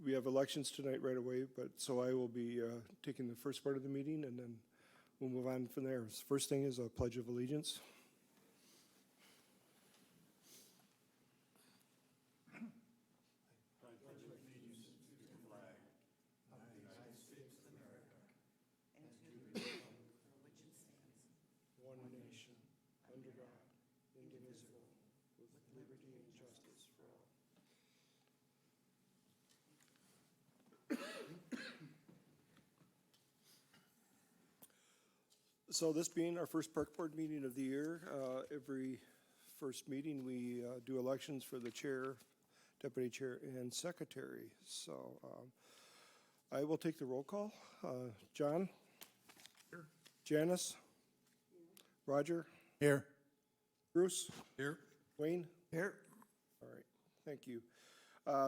we have elections tonight right away, but so I will be taking the first part of the meeting, and then we'll move on from there. First thing is a Pledge of Allegiance. One nation, under God, indivisible, with liberty and justice for all. So this being our first park board meeting of the year, every first meeting we do elections for the chair, deputy chair, and secretary. So I will take the roll call. John? Here. Janice? Roger? Here. Bruce? Here. Wayne? Here. All right, thank you.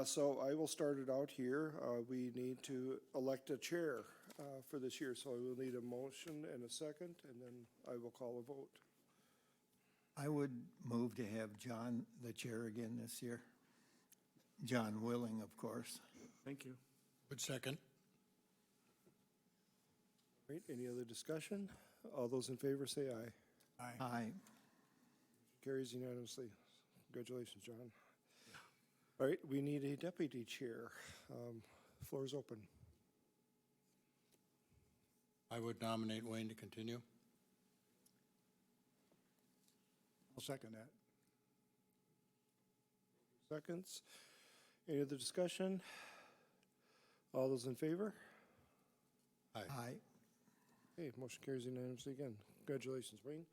So I will start it out here. We need to elect a chair for this year, so I will need a motion and a second, and then I will call a vote. I would move to have John the chair again this year. John willing, of course. Thank you. Would second. All right, any other discussion? All those in favor say aye. Aye. Aye. Carries unanimously. Congratulations, John. All right, we need a deputy chair. Floor is open. I would nominate Wayne to continue. I'll second that. Seconds. Any other discussion? All those in favor? Aye. Aye. Okay, motion carries unanimously again. Congratulations, Wayne.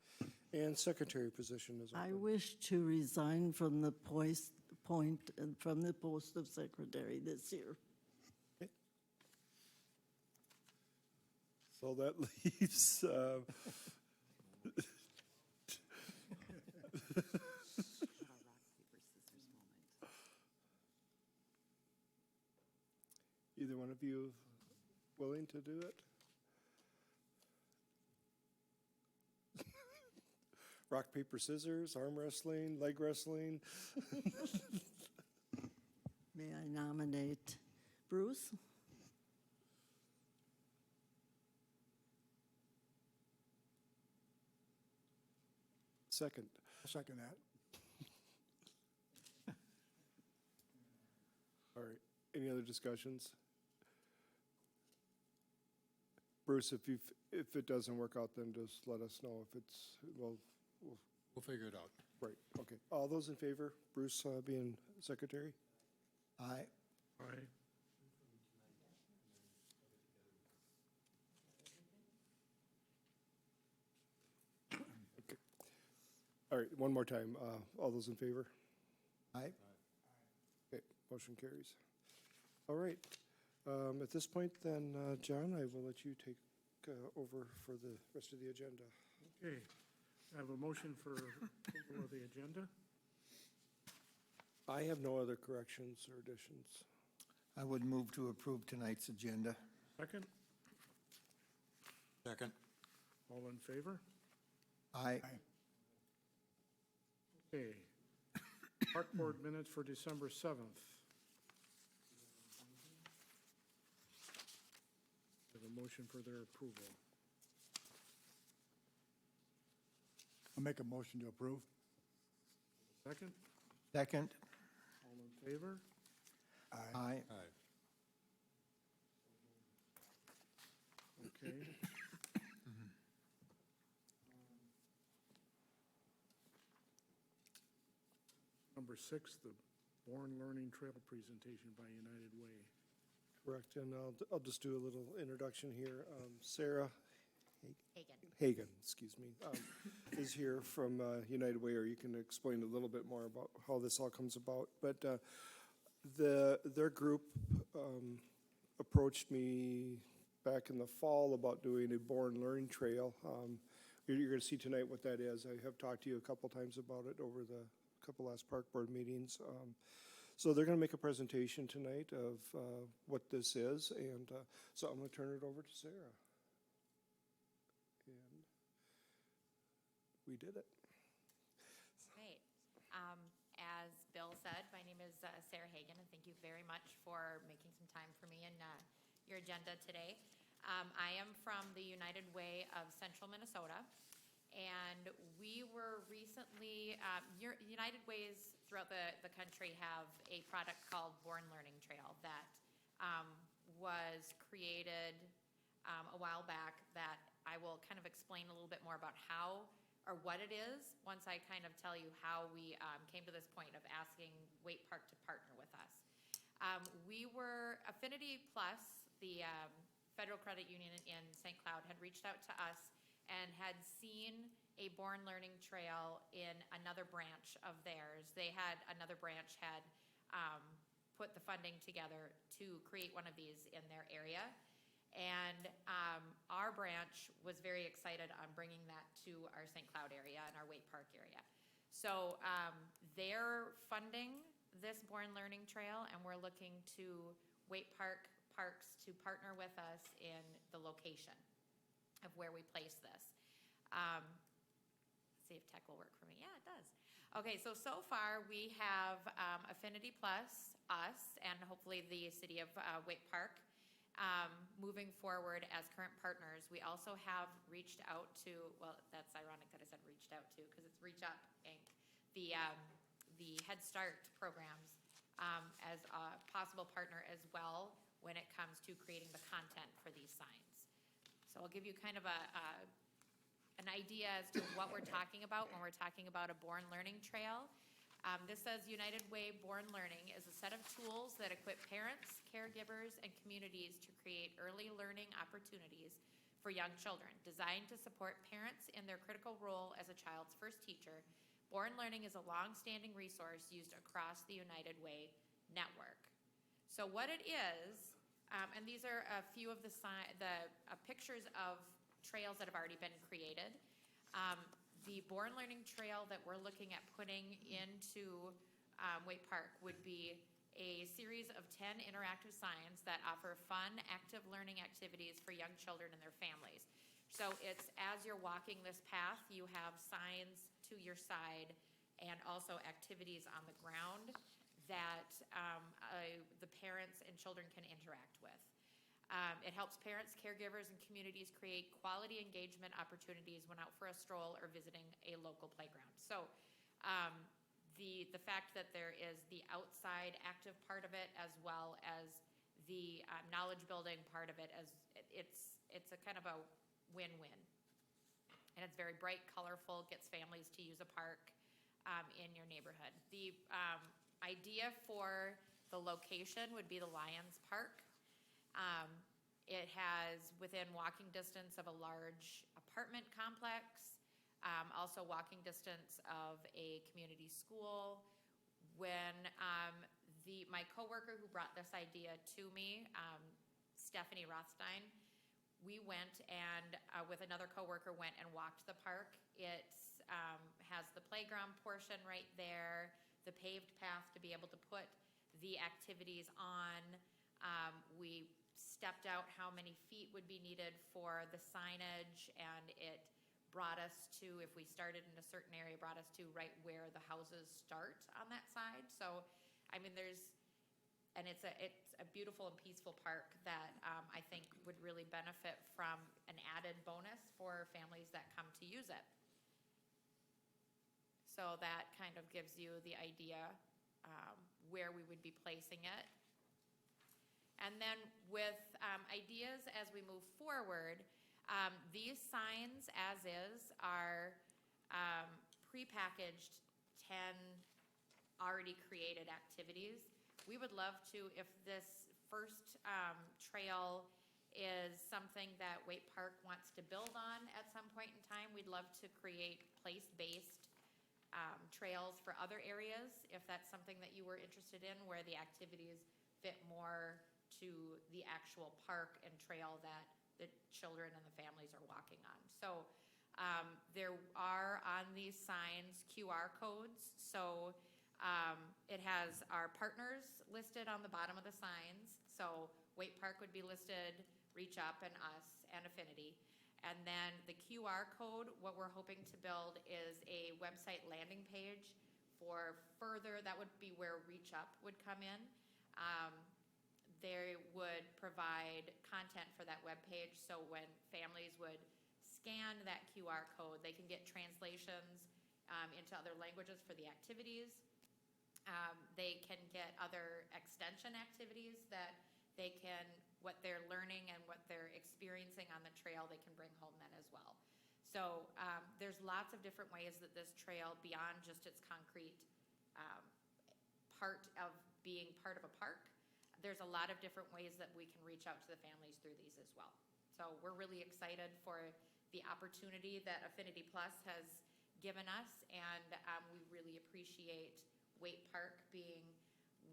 And secretary position is I open. wish to resign from the from the post of secretary this year. So that leaves, either one of you willing to do it? Rock, paper, scissors, arm wrestling, leg wrestling? May I nominate Bruce? Second. I'll second that. All right. Any other discussions? Bruce, if it doesn't work out, then just let us know. If it's, well, We'll figure it out. right, okay. All those in favor, Bruce being secretary? Aye. Aye. All right, one more time. All those in favor? Aye. Okay, motion carries. All right. At this point, then, John, I will let you take over for the rest of the agenda. Okay. I have a motion for approval of the agenda. I have no other corrections or additions. I would move to approve tonight's agenda. Second. Second. All in favor? Aye. Okay. Park Board minutes for December 7th. Have a motion for their approval. I'll make a motion to approve. Second. Second. All in favor? Aye. Aye. Okay. Number 6, the Born Learning Trail presentation by United Way. Correct, and I'll just do a little introduction here. Sarah Hagan. Hagan, excuse me, is here from United Way, or you can explain a little bit more about how this all comes about. But their group approached me back in the fall about doing a Born Learning Trail. You're going to see tonight what that is. I have talked to you a couple times about it over the couple last park board meetings. So they're going to make a presentation tonight of what this is, and so I'm going to turn it over to Sarah. And we did it. Great. As Bill said, my name is Sarah Hagan, and thank you you very much for making some time for me and your agenda today. I am from the United Way of Central Minnesota, and we were recently, United Ways throughout the country have a product called Born Learning Trail that was created a while back that I will kind of explain a little bit more about how or what it is once I kind of tell you how we came to this point of asking Waite Park to partner with us. We were, Affinity Plus, the Federal Credit Union in St. Cloud, had reached out to us and had seen a Born Learning Trail in another branch of theirs. Another branch had put the funding together to create one of these in their area. And our branch was very excited on bringing that to our St. Cloud area and our Waite Park area. So they're funding this Born Learning Trail, and we're looking to Waite Park Parks to partner with us in the location of where we place this. See if tech will work for me. Yeah, it does. Okay, so far we have Affinity Plus, us, and hopefully the city of Waite Park moving forward as current partners. We also have reached out to, well, that's ironic that I said reached out to because it's Reach Up Inc., the Head Start programs as a possible partner as well when it comes to creating the content for these signs. So I'll give you kind of an idea as to what we're talking about when we're talking about a Born Learning Trail. This says United Way Born Learning is a set of tools that equip parents, caregivers, and communities to create early learning opportunities for young children. Designed to support parents in their critical role as a child's first teacher, Born Learning is a long-standing resource used across the United Way network. So what it is, and these are a few of the pictures of trails that have already been created. The Born Learning Trail that we're looking at putting into Waite Park would be a series of 10 interactive signs that offer fun, active learning activities for young children and their families. So it's as you're walking this path, you have signs to your side and also activities on the ground that the parents and children can interact with. It helps parents, caregivers, and communities create quality engagement opportunities when out for a stroll or visiting a local playground. So the fact that there is the outside active part of it as well as the knowledge building part of it, it's a kind of a win-win. And it's very bright, colorful, gets families to use a park in your neighborhood. The idea for the location would be the Lions Park. It has within walking distance of a large apartment complex, also walking distance of a community school. When my coworker who brought this idea to me, Stephanie Rothstein, we went and with another coworker went and walked the park. It has the playground portion right there, the paved path to be able to put the activities on. We stepped out how many feet would be needed for the signage, and it brought us to, if we started in a certain area, brought us to right where the houses start on that side. So, I mean, it's a beautiful and peaceful park that I think would really benefit from an added bonus for families that come to use it. So that kind of gives you the idea where we would be placing it. And then with ideas as we move forward, these signs as is are prepackaged 10 already created activities. We would love to, if this first trail is something that Waite Park wants to build on at some point in time, we'd love to create place-based trails for other areas, if that's something that you were interested in, where the activities fit more to the actual park and trail that the children and the families are walking on. So there are on these signs QR codes. So it has our partners listed on the bottom of the signs. So Waite Park would be listed, Reach Up, and us, and Affinity. And then the QR code, what we're hoping to build is a website landing page for further, that would be where Reach Up would come in. They would provide content for that webpage, so when families would scan that QR code, they can get translations into other languages for the activities. They can get other extension activities that they can, what they're learning and what they're experiencing on the trail, they can bring home then as well. So there's lots of different ways that this trail, beyond just its concrete part of being part of a park, there's a lot of different ways that we can reach out to the families through these as well. So we're really excited for the opportunity that Affinity Plus has given us, and we really appreciate Waite Park being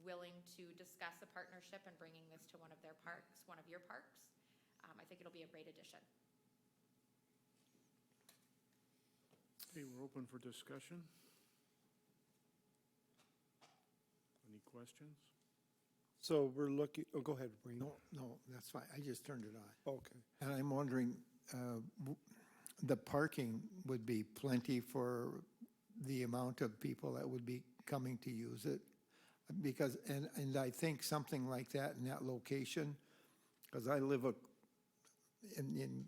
willing to discuss a partnership and bringing this to one of their parks, one of your parks. I think it'll be a great addition. Okay, we're open for discussion. Any questions? So we're looking, oh, go ahead, Wayne. No, that's fine. I just turned it on. Okay. And I'm wondering, the parking would be plenty for the amount of people that would be coming to use it? Because, and I think something like that in that location, because I live in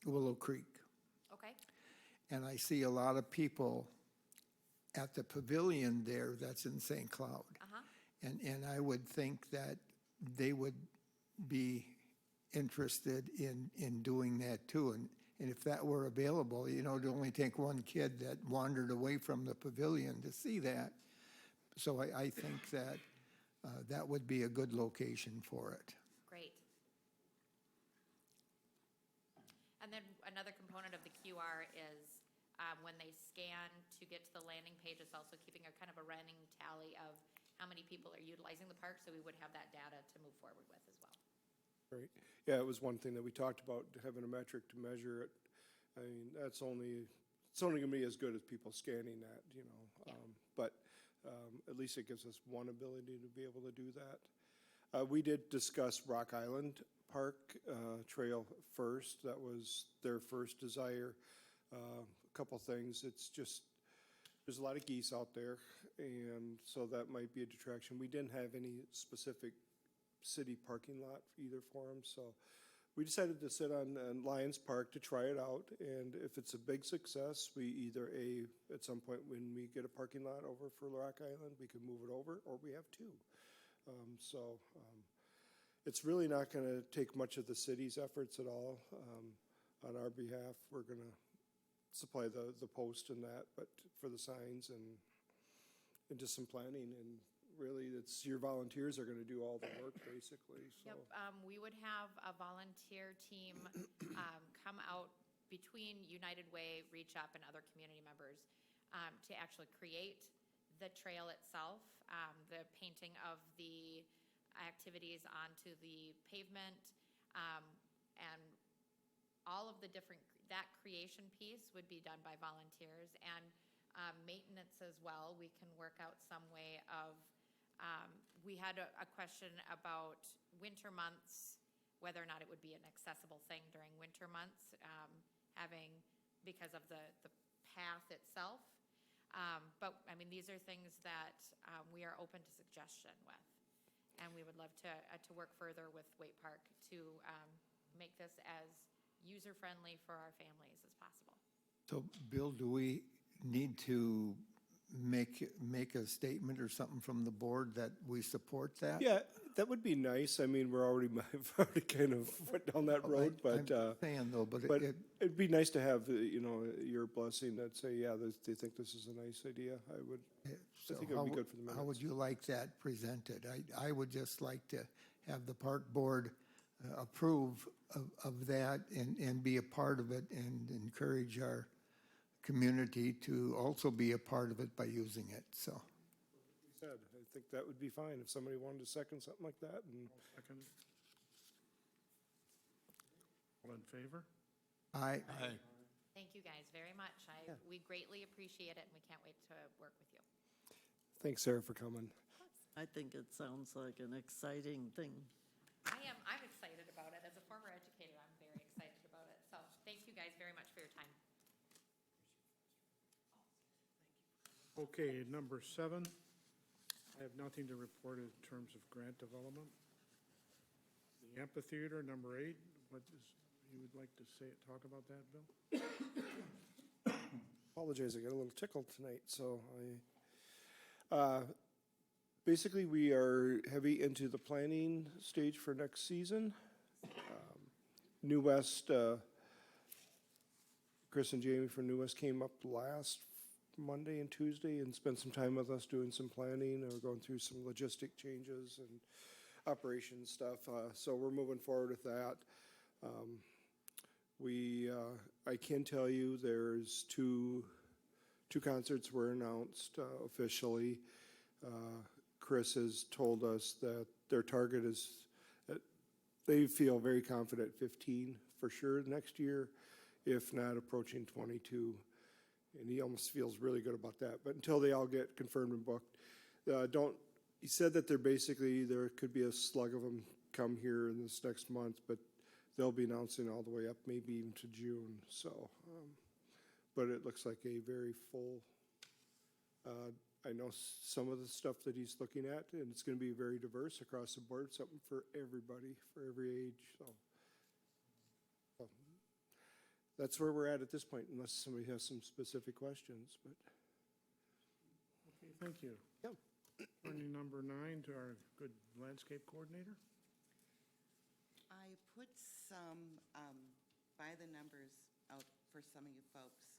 Willow Creek, Okay? and I see a lot of people at the pavilion there that's in St. Cloud. Uh-huh. And I would think that they would be interested in doing that too. And if that were available, you know, it'd only take one kid that wandered away from the pavilion to see that. So I think that that would be a good location for it. Great. And then another component of the QR is when they scan to get to the landing page, it's also keeping a kind of a running tally of how many people are utilizing the park, so we would have that data to move forward with as well. Right. Yeah, it was one thing that we talked about, having a metric to measure it. I mean, it's only gonna be as good as people scanning that, you know. Yeah. But at least it gives us one ability to be able to do that. We did discuss Rock Island Park Trail first. That was their first desire. A couple things. It's just, there's a lot of geese out there, and so that might be a detraction. We didn't have any specific city parking lot either for them, so we decided to sit on Lions Park to try it out, and if it's a big success, we either at some point when we get a parking lot over for Rock Island, we can move it over, or we have two. It's really not gonna take much of the city's efforts at all. On our behalf, we're gonna supply the post and that, but for the signs and just some planning, and really, it's your volunteers are gonna do all the work, basically, so. Yep, we would have a volunteer team come out between United Way, Reach Up, and other community members to actually create the trail itself, the painting of the activities onto the pavement, and all of the different, that creation piece would be done by volunteers, and maintenance as well. We can work out some way of, we had a question about winter months, whether or not it would be an accessible thing during winter months, because of the path itself. But, I mean, these are things that we are open to suggestion with. And we would love to work further with Waite Park to make this as user-friendly for our families as possible. So, Bill, do we need to make a statement or something from the board that we support that? Yeah, that would be nice. I mean, I've already kind of went down that road, but, I'm saying though, but but it'd be nice to have, you know, your blessing that say, yeah, they think this is a nice idea. I so think it would be good for the minutes. How would you like that presented? I would just like to have the park board approve of that and be a part of it and encourage our community to also be a part of it by using it, so. Said, I think that would be fine if somebody wanted to second something like that, and Second. All in favor? Aye. Thank you guys very much. We greatly appreciate it, and we can't wait to work with you. thanks, Sarah, for coming. I think it sounds like an exciting thing. I'm excited about it. As a former educator, I'm very excited about it. So thank you guys very much for your time. Okay, number 7, I have nothing to report in terms of grant development. The amphitheater, number 8, what is, you would like to say, talk about that, Bill? Apologize, I got a little tickled tonight, so basically, we are heavy into the planning stage for next season. New West, Chris and Jamie from New West came up last Monday and Tuesday and spent some time with us doing some planning, and we're going through some logistic changes and operation stuff, so we're moving forward with that. I can tell you there's two concerts were announced officially. Chris has told us that their target is, they feel very confident 15 for sure next year, if not approaching 22. And he almost feels really good about that. But until they all get confirmed and booked, he said that there could be a slug of them come here in this next month, but they'll be announcing all the way up, maybe even to June. So, but it looks like a very full, I know some of the stuff that he's looking at, and it's going to be very diverse across the board, something for everybody, for every age. So that's where we're at this point, unless somebody has some specific questions. But Okay, thank you. Yeah. Turning number 9 to our good landscape coordinator. I put some by the numbers out for some of you folks,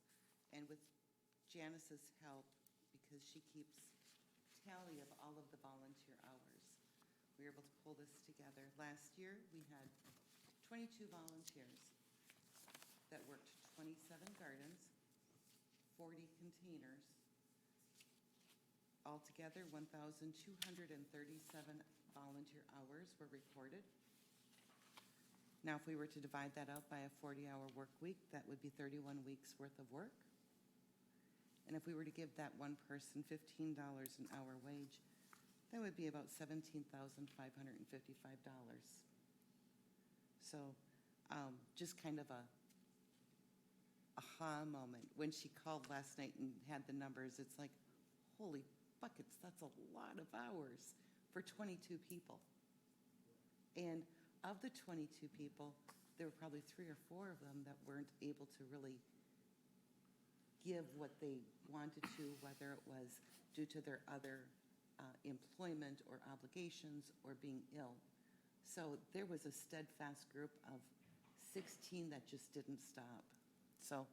and with Janice's help, because she keeps tally of all of the volunteer hours, we were able to pull this together. Last year, we had 22 volunteers that worked 27 gardens, 40 containers. Altogether, 1,237 volunteer hours were recorded. Now, if we were to divide that out by a 40-hour work week, that would be 31 weeks worth of work. And if we were to give that one person $15 an hour wage, that would be about $17,555. So just kind of a aha moment. When she called last night and had the numbers, it's like, holy buckets, that's a lot of hours for 22 people. And of the 22 people, there were probably 3 or 4 of them that weren't able to really give what they wanted to, whether it was due to their other employment or obligations or being ill. So there was a steadfast group of 16 that just didn't stop. So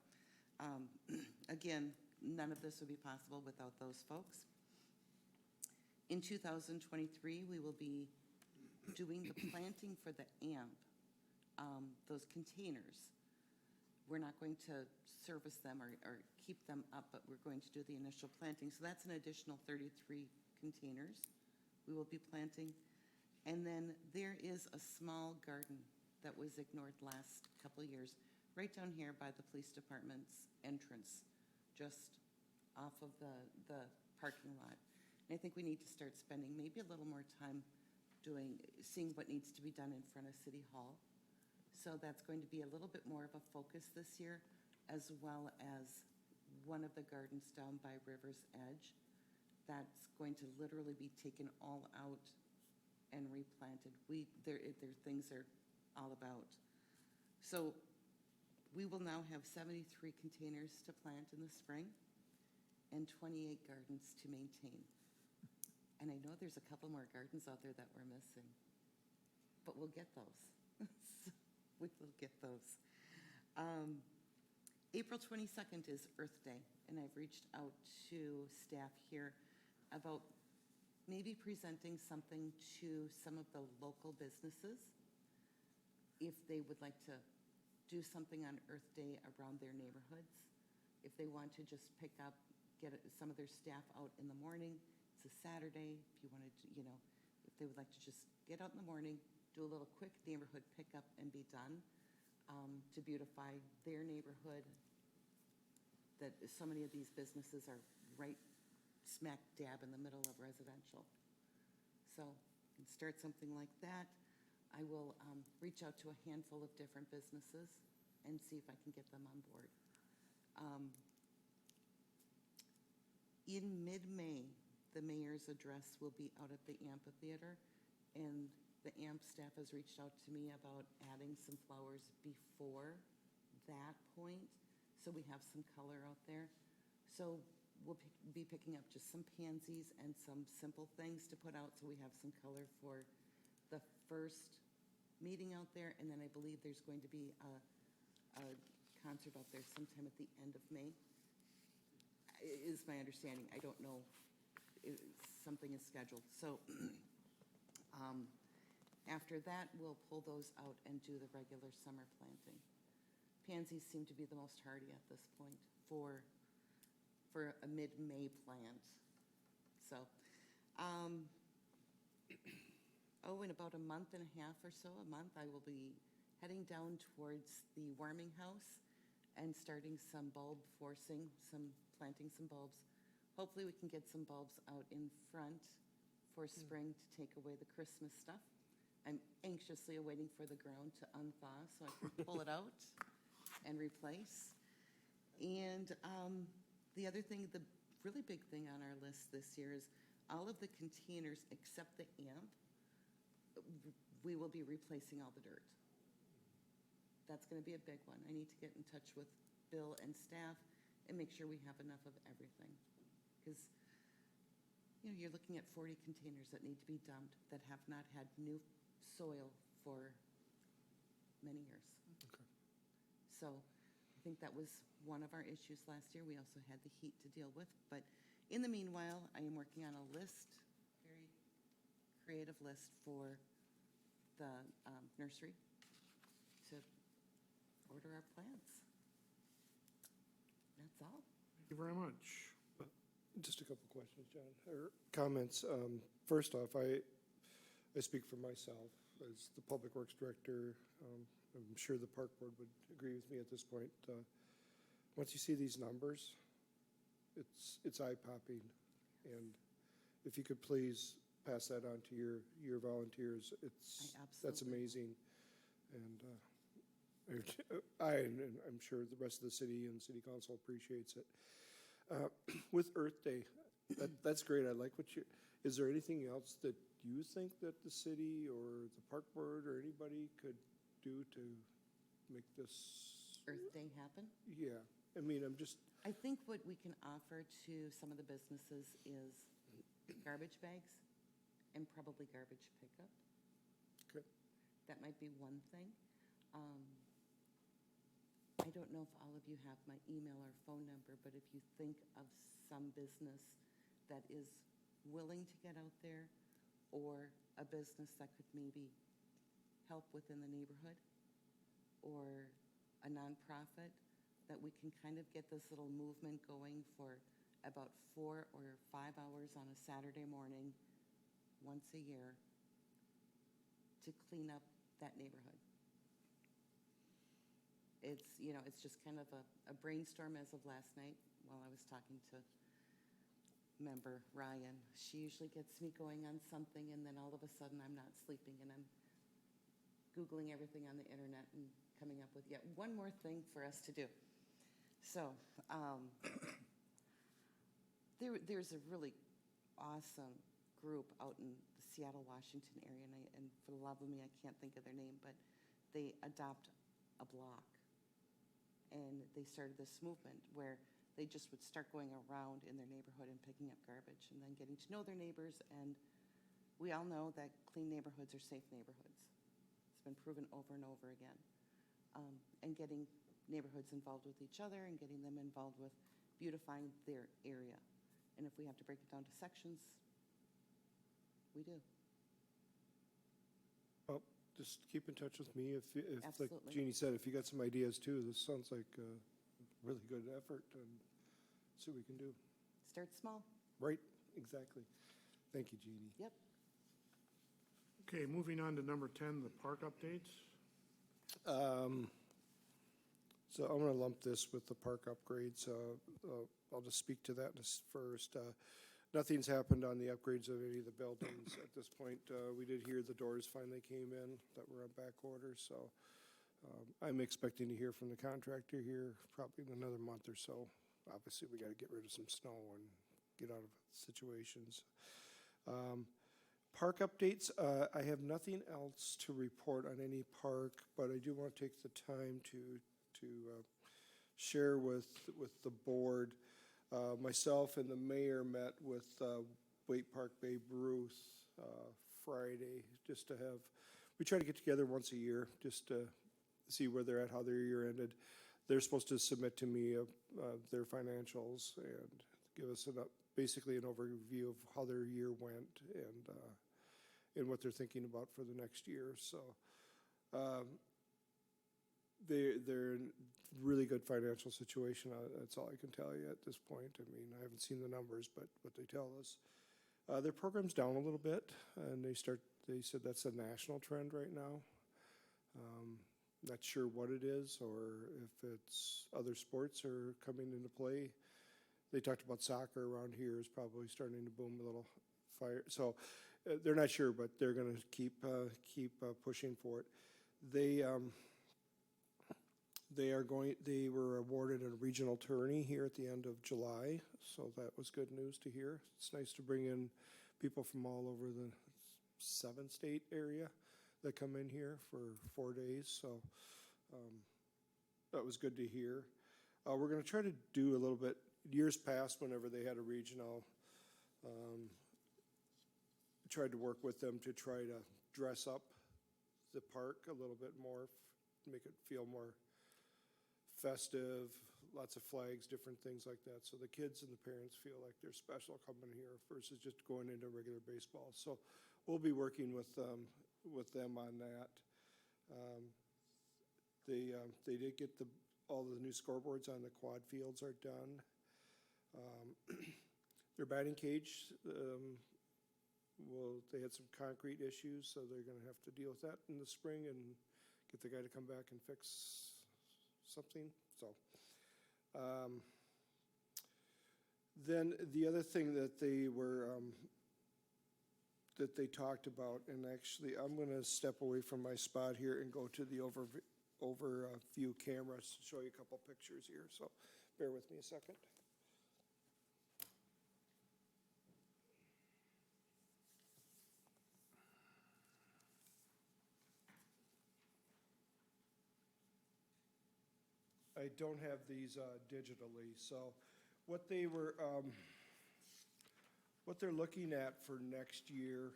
again, none of this would be possible without those folks. In 2023, we will be doing the planting for the AMP, those containers. We're not going to service them or keep them up, but we're going to do the initial planting. So that's an additional 33 containers we will be planting. And then there is a small garden that was ignored last couple of years, right down here by the police department's entrance, just off of the parking lot. And I think we need to start spending maybe a little more time seeing what needs to be done in front of City Hall. So that's going to be a little bit more of a focus this year, as well as one of the gardens down by River's Edge. That's going to literally be taken all out and replanted. Their things are all about. So we will now have 73 containers to plant in the spring and 28 gardens to maintain. And I know there's a couple more gardens out there that we're missing, but we'll get those. We will get those. April 22nd is Earth Day, and I've reached out to staff here about maybe presenting something to some of the local businesses if they would like to do something on Earth Day around their neighborhoods. If they want to just pick up, get some of their staff out in the morning. It's a Saturday. If you wanted to, if they would like to just get out in the morning, do a little quick neighborhood pickup and be done, to beautify their neighborhood, that so many of these businesses are right smack dab in the middle of residential. So you can start something like that. I will reach out to a handful of different businesses and see if I can get them on board. In mid-May, the mayor's address will be out at the amphitheater, and the AMP staff has reached out to me about adding some flowers before that point, so we have some color out there. So we'll be picking up just some pansies and some simple things to put out, so we have some color for the first meeting out there, and then I believe there's going to be a concert out there sometime at the end of May, is my understanding. I don't know, something is scheduled. So after that, we'll pull those out and do the regular summer planting. Pansies seem to be the most hardy at this point for a mid-May plant. So, in about a month and a half or so, I will be heading down towards the warming house and starting some bulb forcing, planting some bulbs. Hopefully we can get some bulbs out in front for spring to take away the Christmas stuff. I'm anxiously awaiting for the ground to unthaw so I can pull it out and replace. And the other thing, the really big thing on our list this year is all of the containers except the AMP, we will be replacing all the dirt. That's going to be a big one. I need to get in touch with Bill and staff and make sure we have enough of everything. Because, you're looking at 40 containers that need to be dumped that have not had new soil for many years. Okay. So I think that was one of our issues last year. We also had the heat to deal with. But in the meanwhile, I am working on a list, very creative list for the nursery to order our plants. That's all. Thank you very much. Just a couple questions, John, or comments. First off, I speak for myself as the Public Works Director. I'm sure the Park Board would agree with me at this point. Once you see these numbers, it's eye-popping. And if you could please pass that on to your volunteers, that's Absolutely. amazing. And and I'm sure the rest of the city and city council appreciates it. With Earth Day, that's great. I like is there anything else that you think that the city or the park board or anybody could do to make this? Earth Day happen. Yeah, I mean, I think what we can offer to some of the businesses is garbage bags and probably garbage pickup. Okay. That might be one thing. I don't know if all of you have my email or phone number, but if you think of some business that is willing to get out there, or a business that could maybe help within the neighborhood, or a nonprofit, that we can kind of get this little movement going for about 4 or 5 hours on a Saturday morning, once a year, to clean up that neighborhood. It's just kind of a brainstorm as of last night while I was talking to member Ryan. She usually gets me going on something, and then all of a sudden I'm not sleeping and I'm Googling everything on the internet and coming up with yet one more thing for us to do. So there's a really awesome group out in the Seattle, Washington area, and for the love of me, I can't think of their name, but they adopt a block. And they started this movement where they just would start going around in their neighborhood and picking up garbage and then getting to know their neighbors. And we all know that clean neighborhoods are safe neighborhoods. It's been proven over and over again. And getting neighborhoods involved with each other and getting them involved with beautifying their area. And if we have to break it down to sections, we do. Just keep in touch with me if like Absolutely. Jeannie said, if you got some ideas too. This sounds like a really good effort, and see what we can do. Start small. Right, exactly. Thank you, Jeannie. Yep. Okay, moving on to number 10, the park updates. So I'm gonna lump this with the park upgrades. I'll just speak to that first. Nothing's happened on the upgrades of any of the buildings at this point. We did hear the doors finally came in that were on back order, so I'm expecting to hear from the contractor here probably in another month or so. Obviously, we gotta get rid of some snow and get out of situations. Park updates, I have nothing else to report on any park, but I do want to take the time to share with the board. Myself and the mayor met with Waite Park Babe Ruth Friday, just to have, we try to get together once a year, just to see where they're at, how their year ended. They're supposed to submit to me their financials and give us basically an overview of how their year went and what they're thinking about for the next year. So they're in really good financial situation. That's all I can tell you at this point. I mean, I haven't seen the numbers, but what they tell us. Their program's down a little bit, and they said that's a national trend right now. Not sure what it is or if it's other sports are coming into play. They talked about soccer around here is probably starting to boom a little fire. So they're not sure, but they're going to keep pushing for it. They were awarded a regional tourney here at the end of July, so that was good news to hear. It's nice to bring in people from all over the 7-state area that come in here for 4 days, so that was good to hear. We're going to try to do a little bit, years past whenever they had a regional, tried to work with them to try to dress up the park a little bit more, make it feel more festive, lots of flags, different things like that. So the kids and the parents feel like they're special coming here versus just going into regular baseball. So we'll be working with them on that. They did get all the new scoreboards on the quad fields are done. Their batting cage, they had some concrete issues, so they're going to have to deal with that in the spring and get the guy to come back and fix something. So then the other thing that they were that they talked about, and actually I'm going to step away from my spot here and go to the overview cameras to show you a couple pictures here. So bear with me a second. I don't have these digitally, so what they're looking at for next year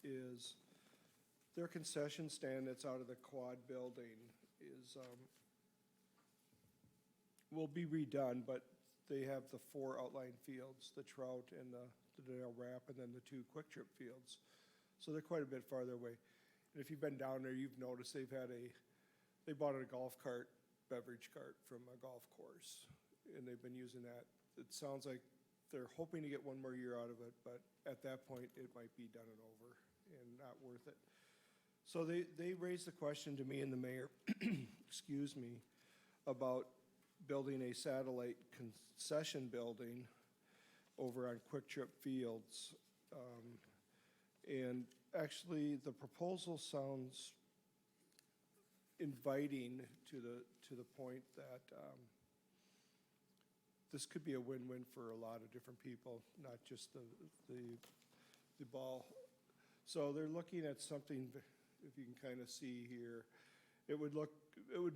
is their concession stand that's out of the quad building will be redone, but they have the 4 outline fields, the trout and the Dale Wrap, and then the 2 quick trip fields. So they're quite a bit farther away. And if you've been down there, you've noticed they bought a golf cart, beverage cart from a golf course, and they've been using that. It sounds like they're hoping to get one more year out of it, but at that point, it might be done and over and not worth it. So they raised the question to me and the mayor, excuse me, about building a satellite concession building over on Quick Trip Fields. And actually, the proposal sounds inviting to the point that this could be a win-win for a lot of different people, not just the ball. So they're looking at something, if you can kind of see here, it would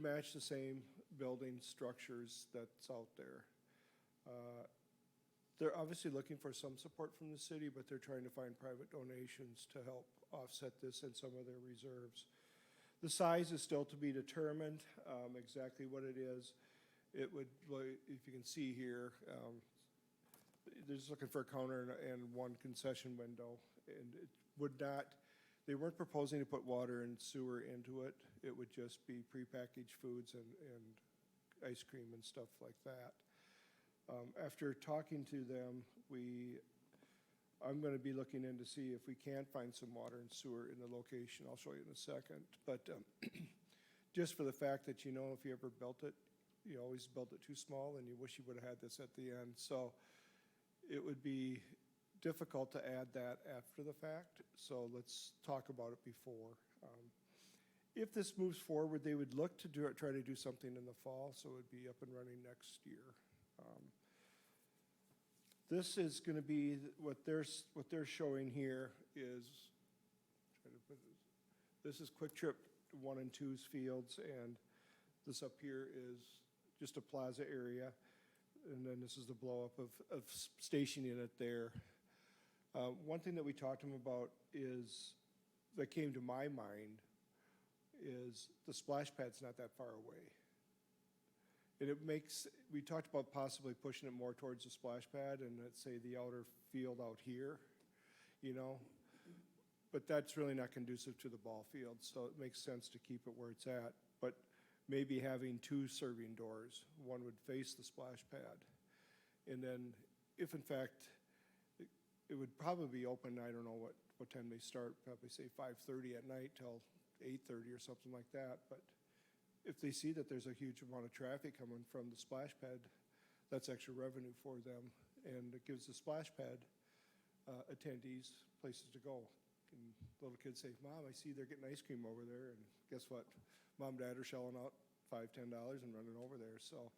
match the same building structures that's out there. They're obviously looking for some support from the city, but they're trying to find private donations to help offset this and some of their reserves. The size is still to be determined, exactly what it is. It would, if you can see here, they're just looking for a counter and 1 concession window. And it would not, they weren't proposing to put water and sewer into it. It would just be prepackaged foods and ice cream and stuff like that. After talking to them, I'm going to be looking in to see if we can find some water and sewer in the location. I'll show you in a second. But just for the fact that, if you ever built it, you always built it too small and you wish you would have had this at the end. So it would be difficult to add that after the fact. So let's talk about it before. If this moves forward, they would look to try to do something in the fall, so it would be up and running next year. This is gonna be, what they're showing here is, try to put this is Quick Trip 1 and 2's fields, and this up here is just a plaza area. And then this is the blow up of stationing it there. One thing that we talked to them about is, that came to my mind, is the splash pad's not that far away. And it makes, we talked about possibly pushing it more towards the splash pad and let's say the outer field out here, you know? But that's really not conducive to the ball field, so it makes sense to keep it where it's at. But maybe having 2 serving doors, one would face the splash pad. And then if in fact, it would probably be open, I don't know what time they start, probably say 5:30 at night till 8:30 or something like that. But if they see that there's a huge amount of traffic coming from the splash pad, that's extra revenue for them. And it gives the splash pad attendees places to go. And little kids say, Mom, I see they're getting ice cream over there. And guess what? Mom and Dad are shelling out $5, $10 and running over there. So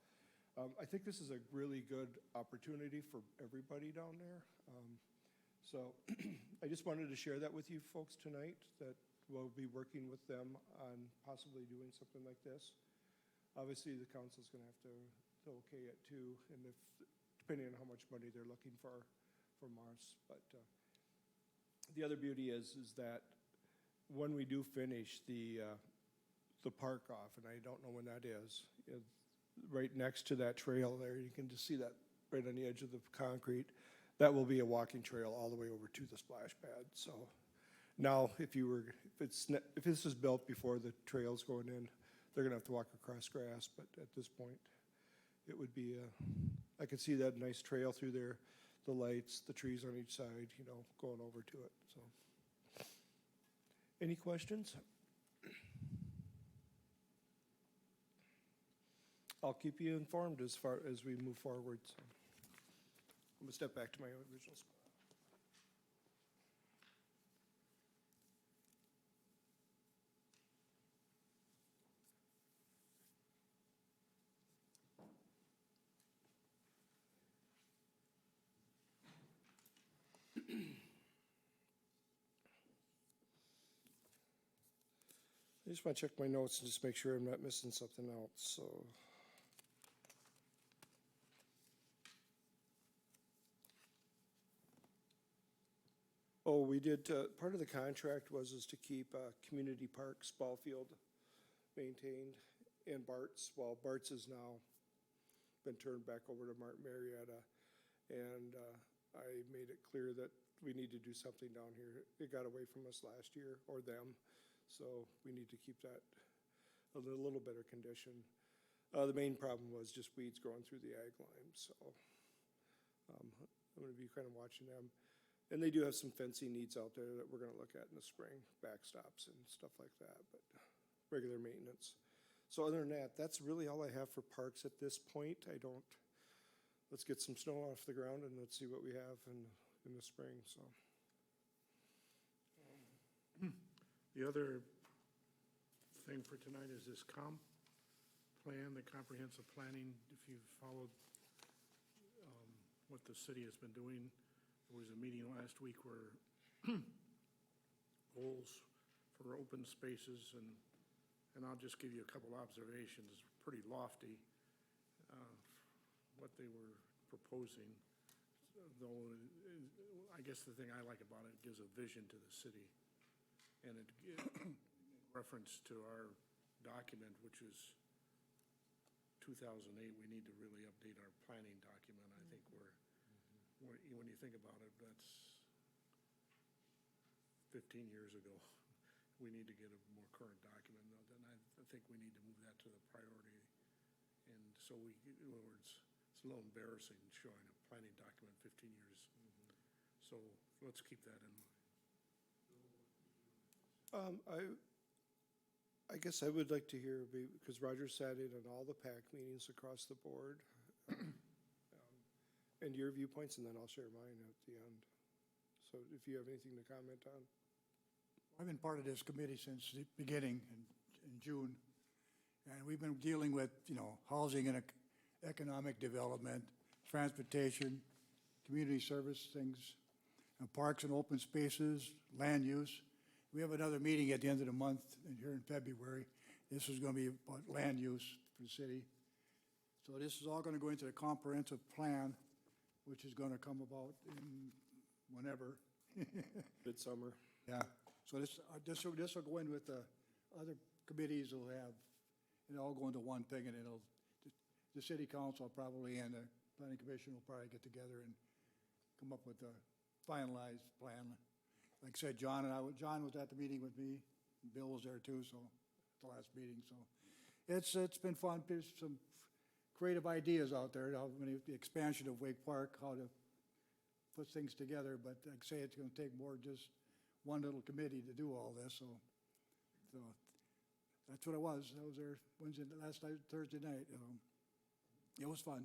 I think this is a really good opportunity for everybody down there. So I just wanted to share that with you folks tonight, that we'll be working with them on possibly doing something like this. Obviously, the council's gonna have to okay it too, and if, depending on how much money they're looking for from us. But the other beauty is that when we do finish the park off, and I don't know when that is, right next to that trail there, you can just see that right on the edge of the concrete. That will be a walking trail all the way over to the splash pad. So now, if this is built before the trail's going in, they're gonna have to walk across grass, but at this point, it would be, I could see that nice trail through there, the lights, the trees on each side, you know, going over to it, so. Any questions? I'll keep you informed as far as we move forward, so. I'm gonna step back to my original spot. I just want to check my notes and just make sure I'm not missing something else, so. Oh, we did, part of the contract is to keep Community Parks ball field maintained and Bart's. Well, Bart's has now been turned back over to Martin Marietta. And I made it clear that we need to do something down here. It got away from us last year, or them, so we need to keep that a little better condition. The main problem was just weeds growing through the ag line, so I'm gonna be kind of watching them. And they do have some fencing needs out there that we're gonna look at in the spring, backstops and stuff like that, but regular maintenance. So other than that, that's really all I have for parks at this point. Let's get some snow off the ground and let's see what we have in the spring, so. The other thing for tonight is this comp plan, the comprehensive planning. If you've followed what the city has been doing, there was a meeting last week where goals for open spaces, and I'll just give you a couple observations. It's pretty lofty, what they were proposing, though I guess the thing I like about it gives a vision to the city. And it reference to our document, which is 2008, we need to really update our planning document. I think when you think about it, that's 15 years ago. We need to get a more current document, and I think we need to move that to the priority. And so in other words, it's a little embarrassing showing a planning document 15 years. So let's keep that in mind. I guess I would like to hear, because Roger sat in on all the PAC meetings across the board, and your viewpoints, and then I'll share mine at the end. So if you have anything to comment on. I've been part of this committee since the beginning in June, and we've been dealing with, housing and economic development, transportation, community service things, parks and open spaces, land use. We have another meeting at the end of the month here in February. This is going to be about land use for the city. So this is all going to go into the comprehensive plan, which is going to come about in whenever. Midsummer. Yeah, so this will go in with the other committees will have, and all go into one thing, and it'll, the city council probably and the planning commission will probably get together and come up with a finalized plan. Like I said, John was at the meeting with me, Bill was there too, so, the last meeting, so. It's been fun, there's some creative ideas out there, the expansion of Wake Park, how to put things together, but like I say, it's gonna take more than just one little committee to do all this, so that's what it was. That was our Wednesday, last night, Thursday night. It was fun.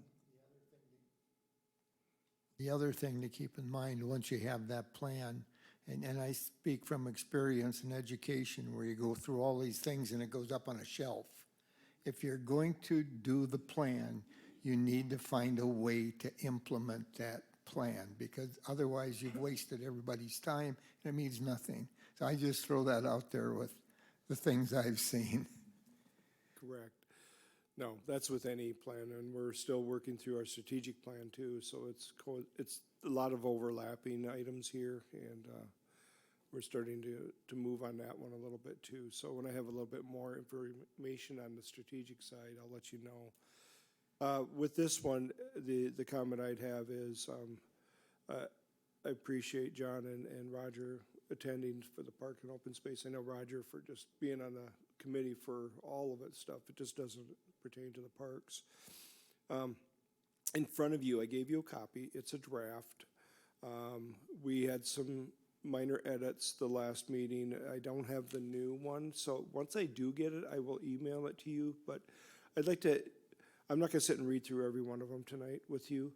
The other thing to keep in mind, once you have that plan, and I speak from experience in education where you go through all these things and it goes up on a shelf. If you're going to do the plan, you need to find a way to implement that plan, because otherwise you've wasted everybody's time and it means nothing. So I just throw that out there with the things I've seen. Correct. No, that's with any plan, and we're still working through our strategic plan too, so it's a lot of overlapping items here, and we're starting to move on that one a little bit too. So when I have a little bit more information on the strategic side, I'll let you know. With this one, the comment I'd have is, I appreciate John and Roger attending for the park and open space. I know Roger for just being on the committee for all of it stuff. It just doesn't pertain to the parks. In front of you, I gave you a copy. It's a draft. We had some minor edits the last meeting. I don't have the new one, so once I do get it, I will email it to you. But I'd like to, I'm not gonna sit and read through every one of them tonight with you.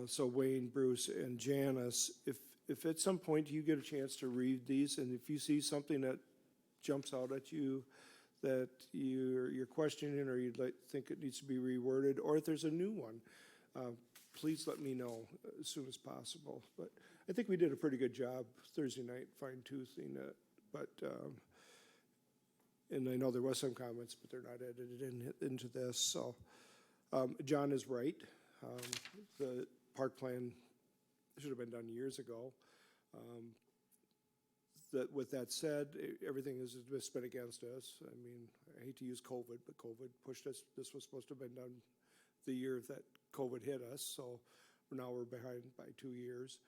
So Wayne, Bruce, and Janice, if at some point you get a chance to read these, and if you see something that jumps out at you that you're questioning, or you'd think it needs to be reworded, or if there's a new one, please let me know as soon as possible. But I think we did a pretty good job Thursday night fine-toothing it, but, and I know there was some comments, but they're not edited into this, so. John is right. The park plan should have been done years ago. With that said, everything has just been against us. I mean, I hate to use COVID, but COVID pushed us. This was supposed to have been done the year that COVID hit us, so now we're behind by 2 years.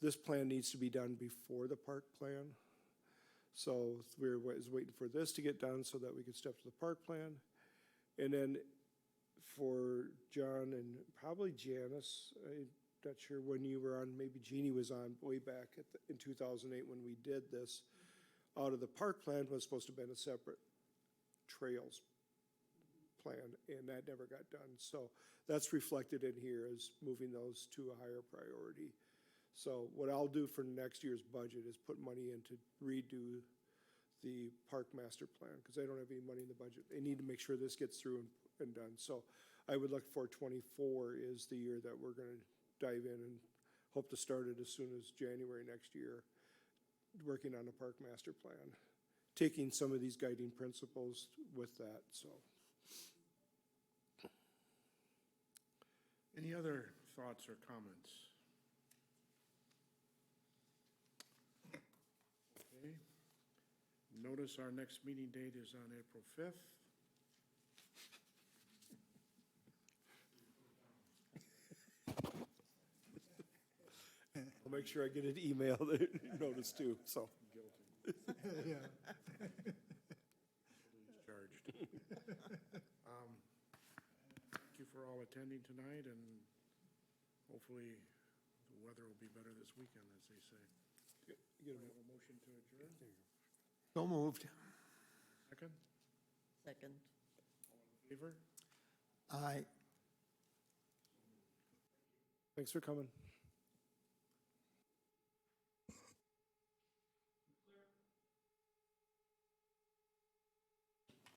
This plan needs to be done before the park plan. So we're waiting for this to get done so that we can step to the park plan. And then for John and probably Janice, I'm not sure when you were on, maybe Jeannie was on way back in 2008 when we did this. Out of the park plan was supposed to have been a separate trails plan, and that never got done. So that's reflected in here as moving those to a higher priority. So what I'll do for next year's budget is put money in to redo the park master plan, because I don't have any money in the budget. They need to make sure this gets through and done. So I would look for 24 is the year that we're gonna dive in, and hope to start it as soon as January next year, working on the park master plan, taking some of these guiding principles with that, so. Any other thoughts or comments? Okay. Notice our next meeting date is on April 5th. I'll make sure I get an email notice too, so. Guilty. Yeah. Charged. Thank you for all attending tonight, and hopefully the weather will be better this weekend, as they say. Get Do I have a motion to adjourn? So moved. Second? Second. Favor? Aye. Thanks for coming.